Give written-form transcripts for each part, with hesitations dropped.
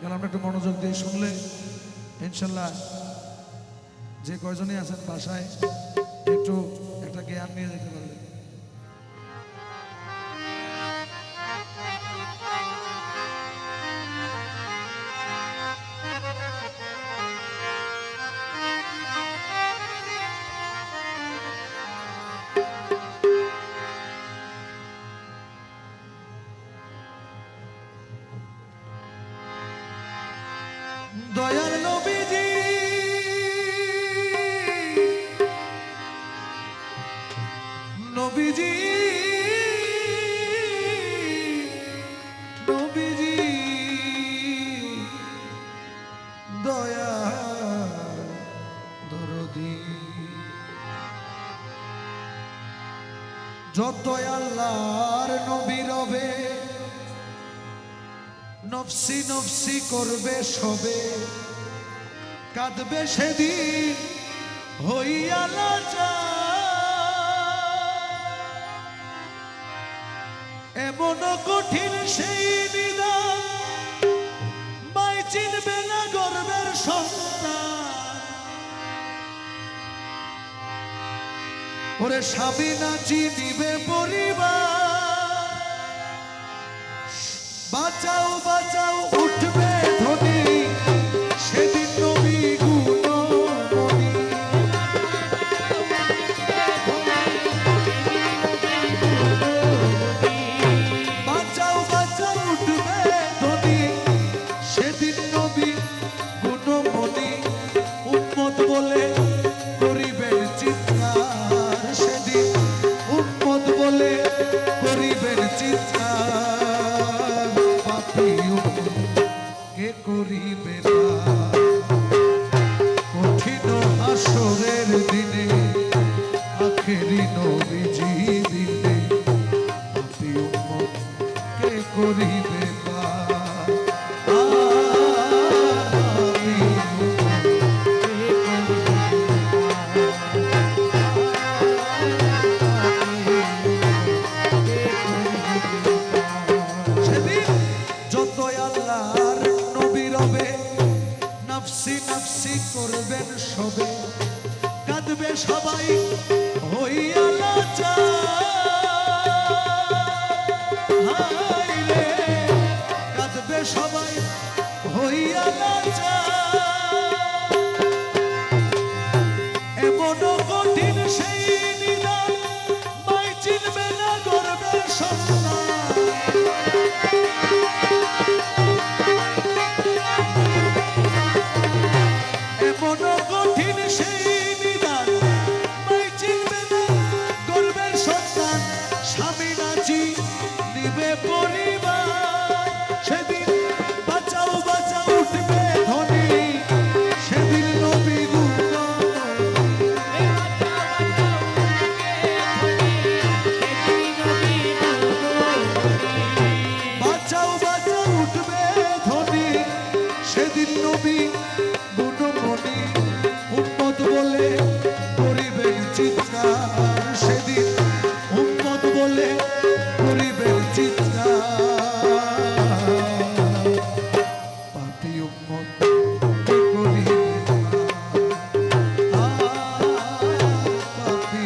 কালামটা একটু মনোযোগ দিয়ে শুনলে ইনশাল্লাহ যে কয়জনই আছেন বাসায় একটু একটা জ্ঞান নিয়ে যেতে পারবেন। দয়ার নবীজি নবীজি নবীজি দয়ার দরদি যতই আল্লাহর নবী রবে নফসি নফসি করবে সবে কাঁদবে সেদিন হইয়া এমন কঠিন সেই নিদান মাই চিনবে না গর্বের সন্তান ওরে স্বামী না চিনিবে পরিবার বাঁচাও বাঁচাও উঠবে ধ্বনি সেদিন নবী গুণমণি বাঁচাও বাঁচাও উঠবে ধ্বনি সেদিন নবী গুণমণি উম্মত বলে করিবেন চিৎকার সেদিন উম্মত বলে করিবেন চিৎকার কে করিবে কঠিন হাসরের দিনে আখেরি নবীজি দিনে পাপী উম্মত কে করিবে নফসি নফসি করবেন সবে কাঁদবে সবাই হইয়া হাইরে কাঁদবে সবাই হইয়া এমন কঠিন সেই নিদান মাই চিনবে না গর্বের সন্তান কঠিন সেই নিদান মাই চিনবে না গর্বের সন্তান স্বামী নাচি নিবে পরিবার সেদিন বাঁচাও বাঁচাও উঠবে ধ্বনি সেদিন নবী বাঁচাও বাঁচাও উঠবে ধ্বনি সেদিন নবী গুণমণি উম্মত বলে করিবেন চিৎকার সেদিন উম্মত বলে করিবেন চিৎকার পাপী উম্মত কে করিবে পাপী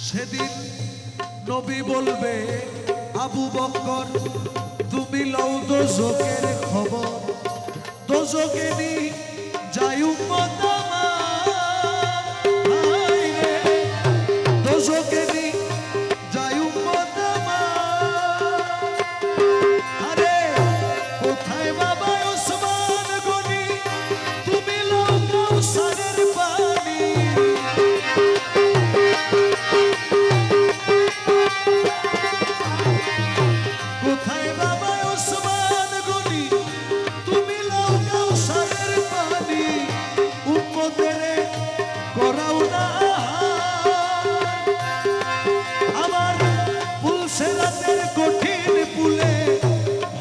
সেদিন নবী বলবে আবু বকর তুমি লও দোজখের খবর দোজখে নি যাই উম্মত আমার দোজখে নি যাই উম্মত আমার আরে কোথায় বাবা ওসমান গনি তুমি লও কাউসারের পানি কোথায় বাবা ওসমান গনি তুমি লও কাউসারের পানি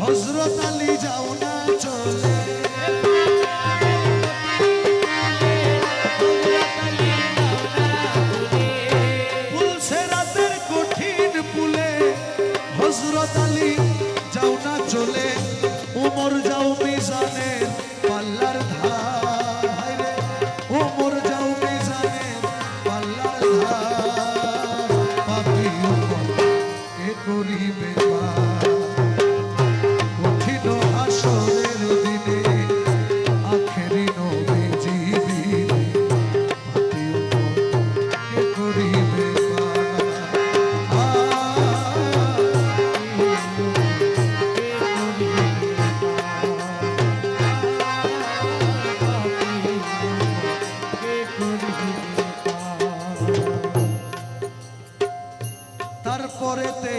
হযরত আলী যাও না চলে পুলছে রাতের কঠিন পুলে হযরত আলী যাও না চলে উমর যাও মিজানের পাল্লার ধার হায়রে উমর যাও মিজানের পাল্লার ধার পাপী উমর কে করিবে পার কঠিন হাসরের দিনে আখেরি নবীজি বিনে পাপী উমর কে করিবে তারপরেতে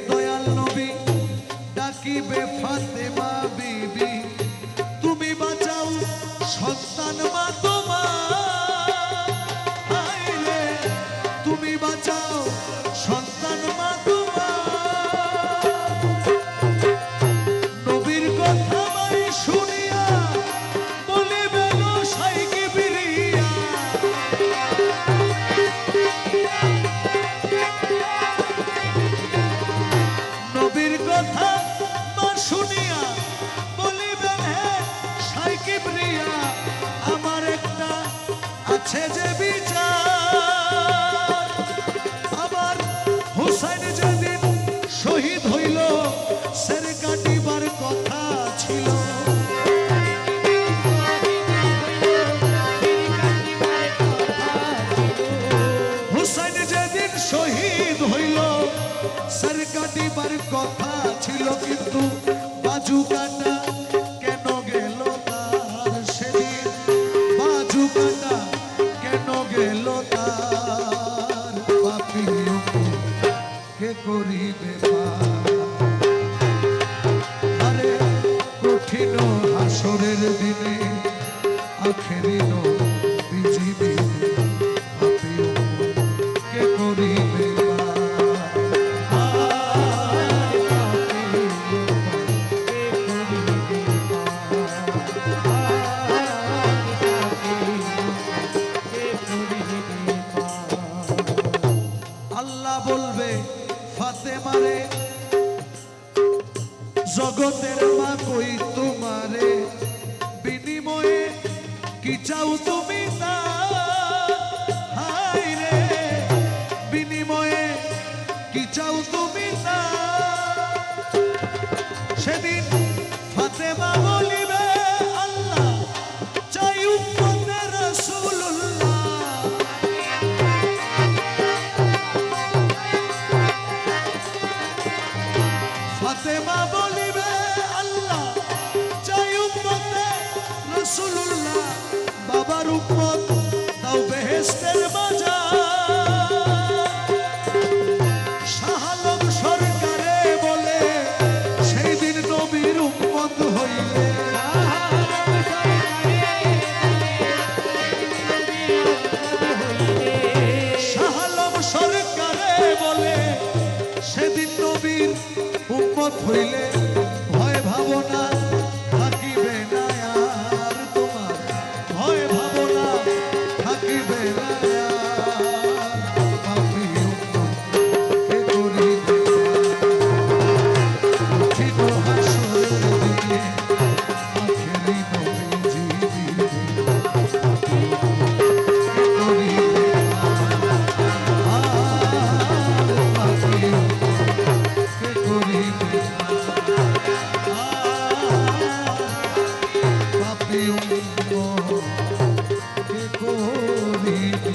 দয়াল নবী ডাকিবে ফাতেমা বিবি তুমি বাঁচাও সন্তান মা তোমার আইলে তুমি বাঁচাও সন্তান মা তোমার নবীর কথা মাই শুনিয়া বলিবে গো সাইকে বিরিয়া নবীর কথা মা শুনিয়া বলিবেন হে সাইকে প্রিয়া আমার একটা আছে যে বিচার আবার হুসাইন যেদিন শহীদ হইল সের কাটিবার কথা ছিল হুসাইন যেদিন শহীদ হইল সর কাটিবার কথা ছিল কিন্তু বাজু কাটা কেন গেল তার সেদিন বাজু কাটা কেন গেল তার পাপী কে করিবে পার আরে কঠিন হাসরের দিনে আখেরি নবীজি বিনে পাপী কে করিবে আল্লাহ বলবে ফাতেমারে জগতের মা কই তোমারে বিনিময়ে কি চাও তুমি তা হায় রে বিনিময়ে কি চাও তুমি তা সেদিন ফাতেমা বলিবে আল্লাহ চাই উম্মতে রাসূলুল্লাহ ফাতেমা বলিবে আল্লাহ চাই উম্মতে রাসূলুল্লাহ বাবার উম্মত দাও বেহেশতের বাজার শাহ আলম সরকারে বলে সেই দিন নবীর উম্মত হইলে শাহ আলম সরকারে বলে সেদিন নবীর উম্মত হইলে ভয় ভাবনা থাকিবে না আর তোমার ভয় ভাবনা থাকিবে না পাপী উম্মত কে করিবে কঠিন হাসরের দিনে আখেরি নবীজি বিনে পাপী উম্মত কে করিবে পাপী কে করিবে পাপী উম্মত কে করিবে